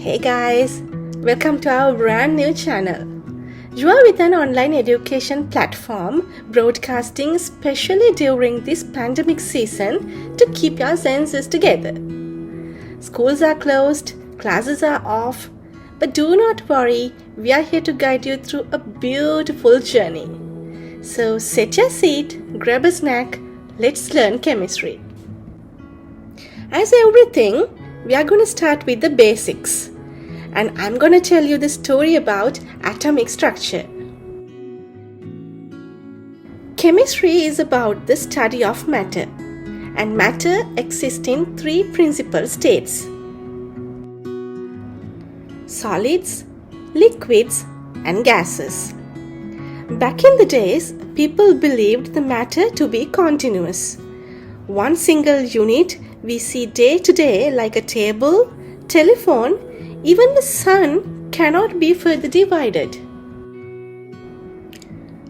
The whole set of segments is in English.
Hey guys, welcome to our brand new channel. You are with an online education platform broadcasting especially during this pandemic season to keep your senses together. Schools are closed, classes are off, but do not worry, we are here to guide you through a beautiful journey. So set your seat, grab a snack, let's learn chemistry. As everything, we are going to start with the basics. And I'm going to tell you the story about atomic structure. Chemistry is about the study of matter, and matter exists in three principal states: solids, liquids, and gases. Back in the days, people believed the matter to be continuous. One single unit we see day to day, like a table, telephone, even the sun, cannot be further divided.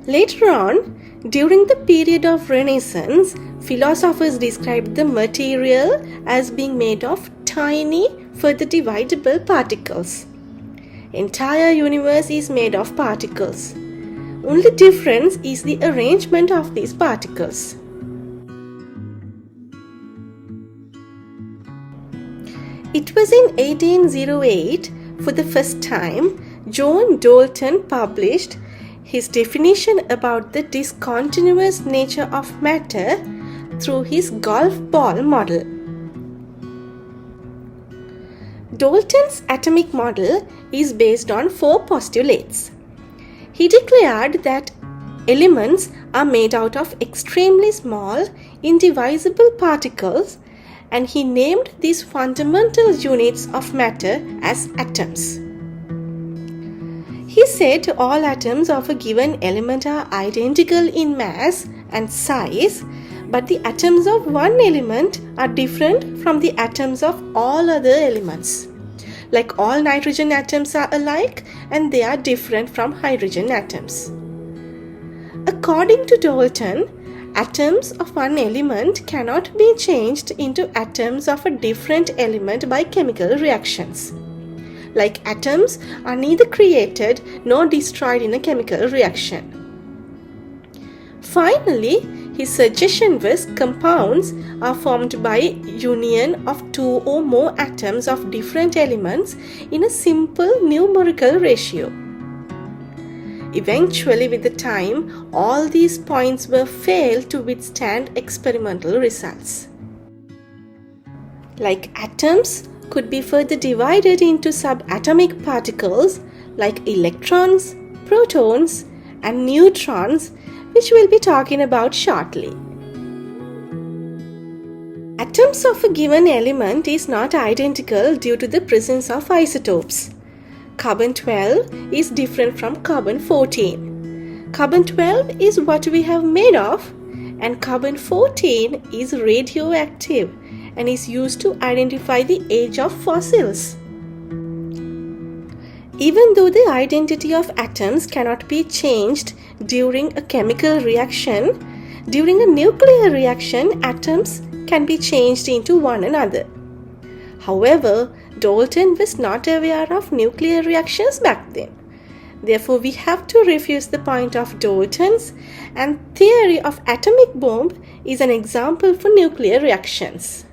Later on, during the period of Renaissance, philosophers described the material as being made of tiny, further divisible particles. Entire universe is made of particles. Only difference is the arrangement of these particles. It was in 1808, for the first time, John Dalton published his definition about the discontinuous nature of matter through his golf ball model. Dalton's atomic model is based on four postulates. He declared that elements are made out of extremely small, indivisible particles, and he named these fundamental units of matter as atoms. He said all atoms of a given element are identical in mass and size, but the atoms of one element are different from the atoms of all other elements. Like all nitrogen atoms are alike, and they are different from hydrogen atoms. According to Dalton, atoms of one element cannot be changed into atoms of a different element by chemical reactions. Like atoms are neither created nor destroyed in a chemical reaction. Finally, his suggestion was compounds are formed by union of two or more atoms of different elements in a simple numerical ratio. Eventually, with the time, all these points were failed to withstand experimental results. Like atoms could be further divided into subatomic particles like electrons, protons, and neutrons, which we'll be talking about shortly. Atoms of a given element is not identical due to the presence of isotopes. Carbon-12 is different from carbon-14. Carbon-12 is what we have made of, and carbon-14 is radioactive and is used to identify the age of fossils. Even though the identity of atoms cannot be changed during a chemical reaction, during a nuclear reaction, atoms can be changed into one another. However, Dalton was not aware of nuclear reactions back then. Therefore, we have to refuse the point of Dalton's, and theory of atomic bomb is an example for nuclear reactions.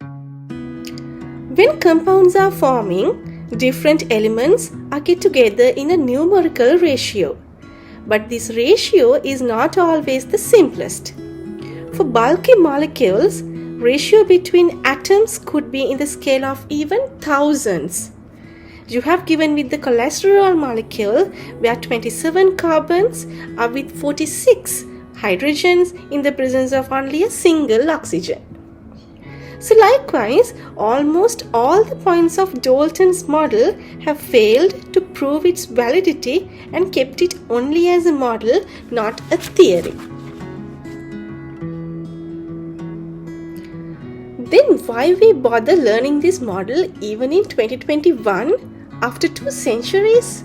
When compounds are forming, different elements are get together in a numerical ratio. But this ratio is not always the simplest. For bulky molecules, ratio between atoms could be in the scale of even thousands. You have given with the cholesterol molecule where 27 carbons are with 46 hydrogens in the presence of only a single oxygen. So likewise, almost all the points of Dalton's model have failed to prove its validity and kept it only as a model, not a theory. Then why we bother learning this model even in 2021 after 2 centuries?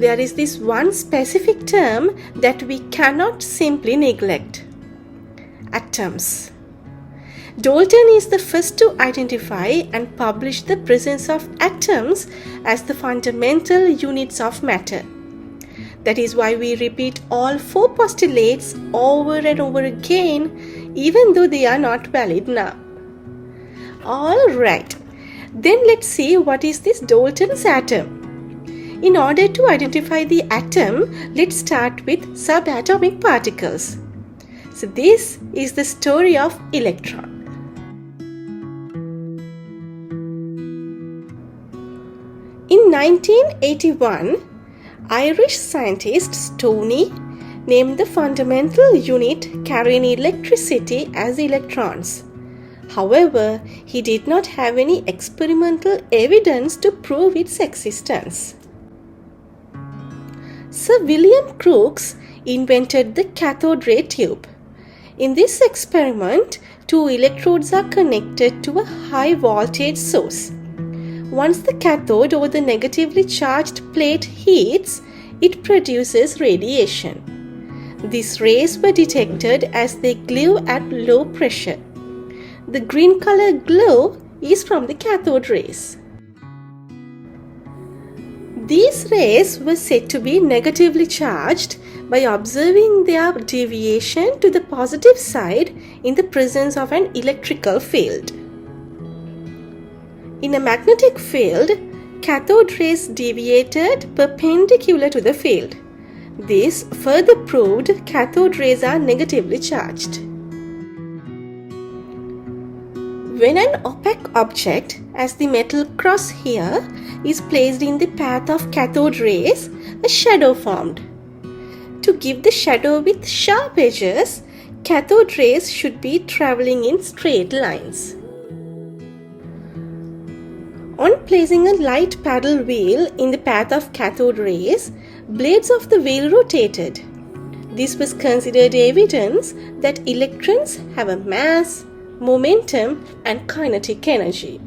There is this one specific term that we cannot simply neglect: atoms. Dalton is the first to identify and publish the presence of atoms as the fundamental units of matter. That is why we repeat all 4 postulates over and over again, even though they are not valid now. Alright, then let's see what is this Dalton's atom. In order to identify the atom, let's start with subatomic particles. So this is the story of electron. In 1981, Irish scientist Stoney named the fundamental unit carrying electricity as electrons. However, he did not have any experimental evidence to prove its existence. Sir William Crookes invented the cathode ray tube. In this experiment, 2 electrodes are connected to a high voltage source. Once the cathode or the negatively charged plate heats, it produces radiation. These rays were detected as they glow at low pressure. The green color glow is from the cathode rays. These rays were said to be negatively charged by observing their deviation to the positive side in the presence of an electrical field. In a magnetic field, cathode rays deviated perpendicular to the field. This further proved cathode rays are negatively charged. When an opaque object, as the metal cross here, is placed in the path of cathode rays, a shadow formed. To give the shadow with sharp edges, cathode rays should be traveling in straight lines. On placing a light paddle wheel in the path of cathode rays, blades of the wheel rotated. This was considered evidence that electrons have a mass, momentum, and kinetic energy.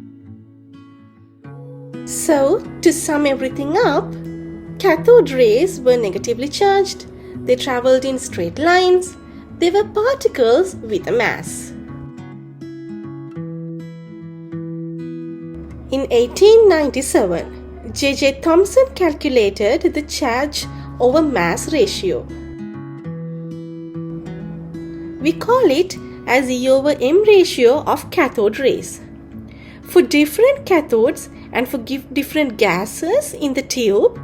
So, to sum everything up, cathode rays were negatively charged, they travelled in straight lines, they were particles with a mass. In 1897, J.J. Thomson calculated the charge over mass ratio. We call it as E over M ratio of cathode rays. For different cathodes and for different gases in the tube,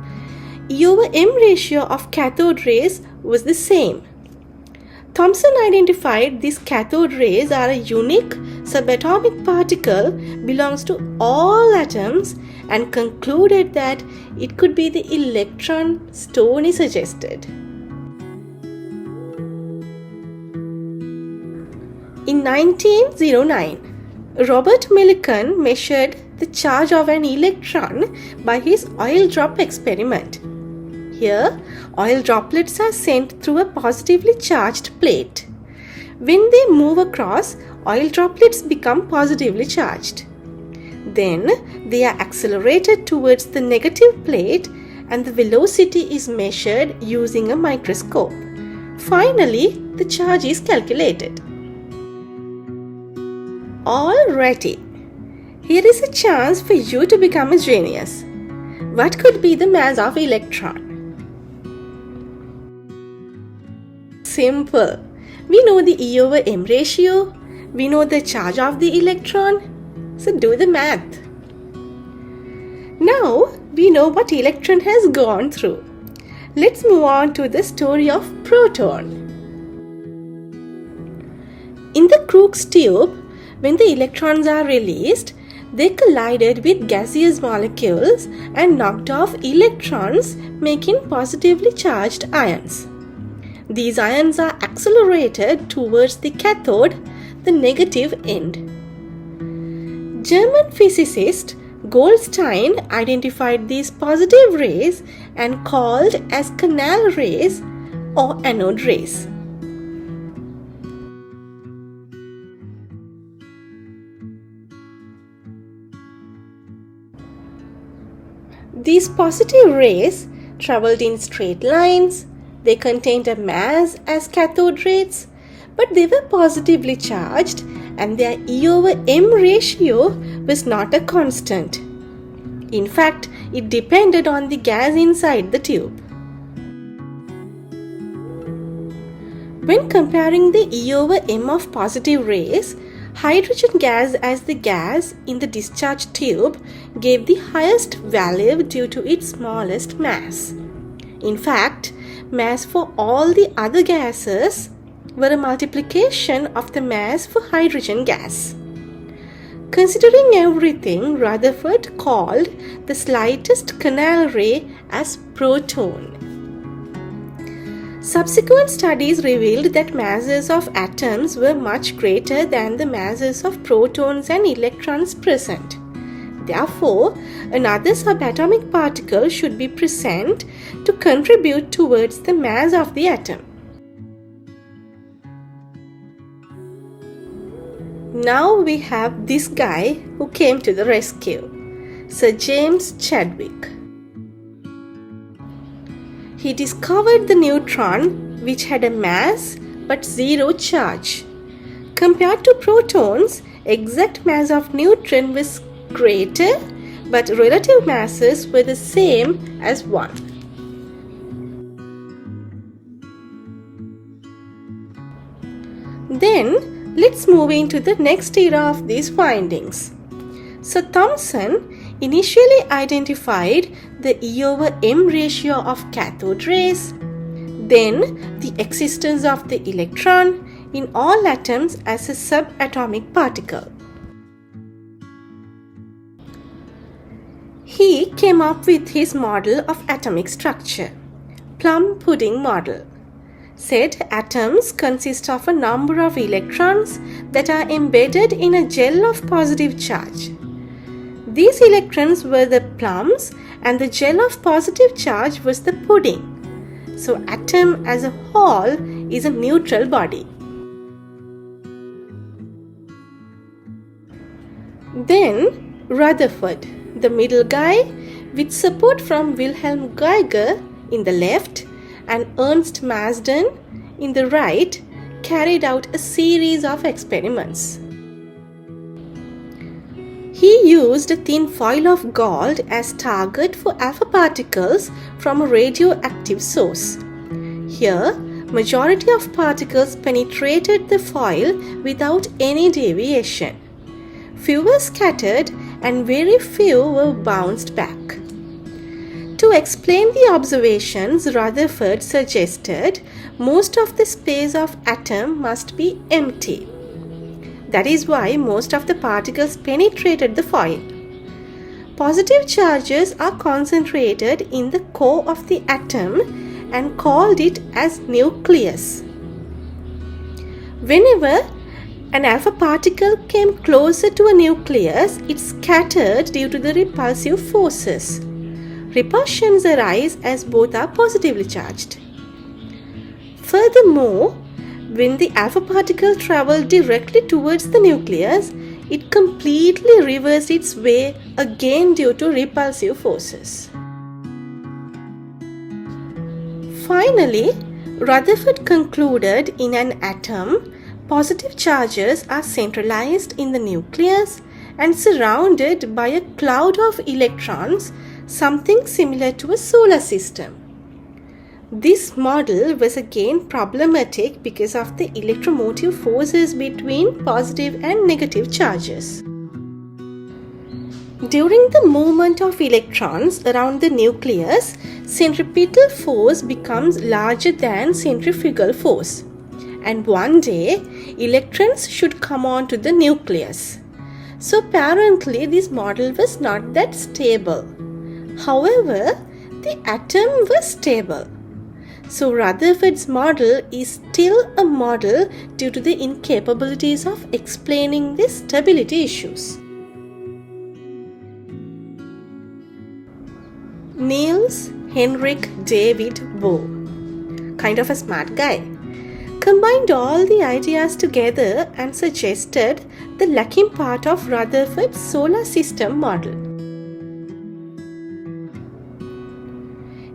E over M ratio of cathode rays was the same. Thomson identified these cathode rays are a unique subatomic particle belongs to all atoms and concluded that it could be the electron Stoney suggested. In 1909, Robert Millikan measured the charge of an electron by his oil drop experiment. Here, oil droplets are sent through a positively charged plate. When they move across, oil droplets become positively charged. Then, they are accelerated towards the negative plate and the velocity is measured using a microscope. Finally, the charge is calculated. Alrighty, here is a chance for you to become a genius. What could be the mass of electron? Simple. We know the E over M ratio. We know the charge of the electron. So do the math. Now we know what electron has gone through. Let's move on to the story of proton. In the Crookes tube, when the electrons are released, they collided with gaseous molecules and knocked off electrons, making positively charged ions. These ions are accelerated towards the cathode, the negative end. German physicist Goldstein identified these positive rays and called as canal rays or anode rays. These positive rays traveled in straight lines. They contained a mass as cathode rays, but they were positively charged and their E/m ratio was not a constant. In fact, it depended on the gas inside the tube. When comparing the E/m of positive rays, hydrogen gas as the gas in the discharge tube gave the highest value due to its smallest mass. In fact, mass for all the other gases were a multiplication of the mass for hydrogen gas. Considering everything, Rutherford called the slightest canal ray as proton. Subsequent studies revealed that masses of atoms were much greater than the masses of protons and electrons present. Therefore, another subatomic particle should be present to contribute towards the mass of the atom. Now we have this guy who came to the rescue, Sir James Chadwick. He discovered the neutron, which had a mass but zero charge. Compared to protons, exact mass of neutron was greater, but relative masses were the same as 1. Then, let's move into the next era of these findings. So Thomson initially identified the E/m ratio of cathode rays, then the existence of the electron in all atoms as a subatomic particle. He came up with his model of atomic structure, plum pudding model. Said atoms consist of a number of electrons that are embedded in a gel of positive charge. These electrons were the plums and the gel of positive charge was the pudding. So atom as a whole is a neutral body. Then Rutherford, the middle guy, with support from Wilhelm Geiger in the left and Ernst Marsden in the right, carried out a series of experiments. He used a thin foil of gold as target for alpha particles from a radioactive source. Here, majority of particles penetrated the foil without any deviation. Few were scattered and very few were bounced back. To explain the observations, Rutherford suggested most of the space of atom must be empty. That is why most of the particles penetrated the foil. Positive charges are concentrated in the core of the atom and called it as nucleus. Whenever an alpha particle came closer to a nucleus, it scattered due to the repulsive forces. Repulsions arise as both are positively charged. Furthermore, when the alpha particle traveled directly towards the nucleus, it completely reversed its way again due to repulsive forces. Finally, Rutherford concluded in an atom, positive charges are centralized in the nucleus and surrounded by a cloud of electrons, something similar to a solar system. This model was again problematic because of the electromotive forces between positive and negative charges. During the movement of electrons around the nucleus, centripetal force becomes larger than centrifugal force, and one day electrons should come onto the nucleus. So apparently this model was not that stable. However, the atom was stable. So Rutherford's model is still a model due to the incapabilities of explaining the stability issues. Niels Henrik David Bohr, kind of a smart guy, combined all the ideas together and suggested the lacking part of Rutherford's solar system model.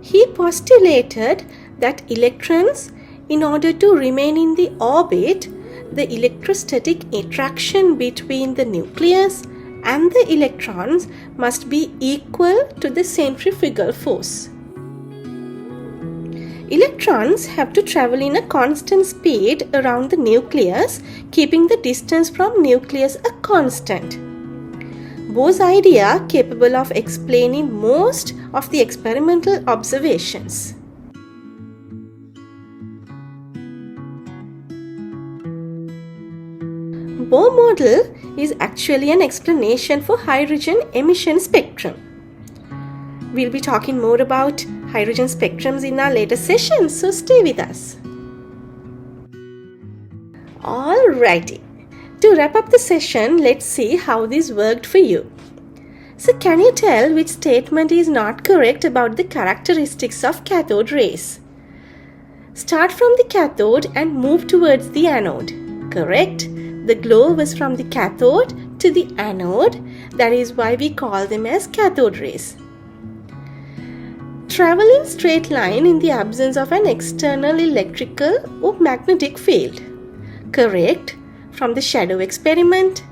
He postulated that electrons, in order to remain in the orbit, the electrostatic attraction between the nucleus and the electrons must be equal to the centrifugal force. Electrons have to travel in a constant speed around the nucleus, keeping the distance from nucleus a constant. Bohr's idea capable of explaining most of the experimental observations. Bohr model is actually an explanation for hydrogen emission spectrum. We'll be talking more about hydrogen spectrums in our later sessions, so stay with us. Alrighty, to wrap up the session, let's see how this worked for you. So can you tell which statement is not correct about the characteristics of cathode rays? Start from the cathode and move towards the anode. Correct? The glow was from the cathode to the anode. That is why we call them as cathode rays. Travel in straight line in the absence of an external electrical or magnetic field. Correct? From the shadow experiment.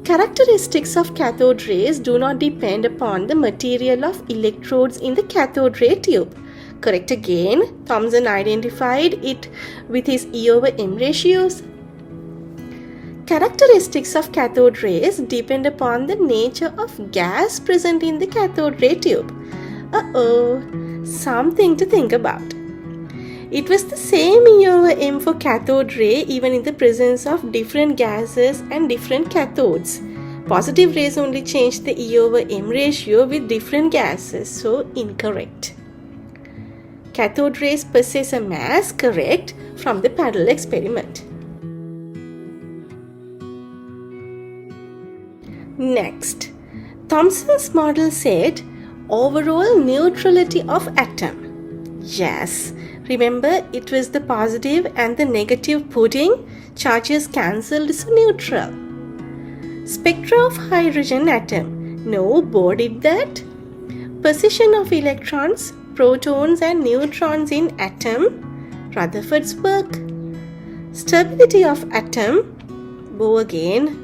Characteristics of cathode rays do not depend upon the material of electrodes in the cathode ray tube. Correct again. Thomson identified it with his E/M ratios. Characteristics of cathode rays depend upon the nature of gas present in the cathode ray tube. Something to think about. It was the same E/M for cathode ray even in the presence of different gases and different cathodes. Positive rays only change the E/M ratio with different gases, so incorrect. Cathode rays possess a mass, correct, from the parallel experiment. Next, Thomson's model said overall neutrality of atom. Yes, remember it was the positive and the negative pudding, charges cancelled, so neutral. Spectra of hydrogen atom. No, Bohr did that. Position of electrons, protons and neutrons in atom. Rutherford's work. Stability of atom. Bohr again.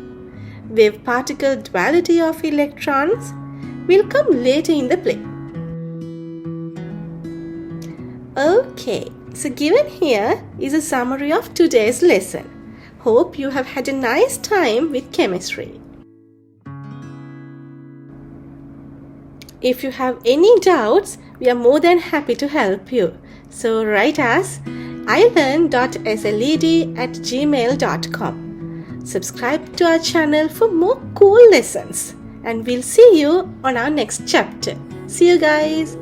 Wave-particle duality of electrons will come later in the play. Okay, so given here is a summary of today's lesson. Hope you have had a nice time with chemistry. If you have any doubts, we are more than happy to help you. So write us ilearn.sled@gmail.com. Subscribe to our channel for more cool lessons, and we'll see you on our next chapter. See you guys.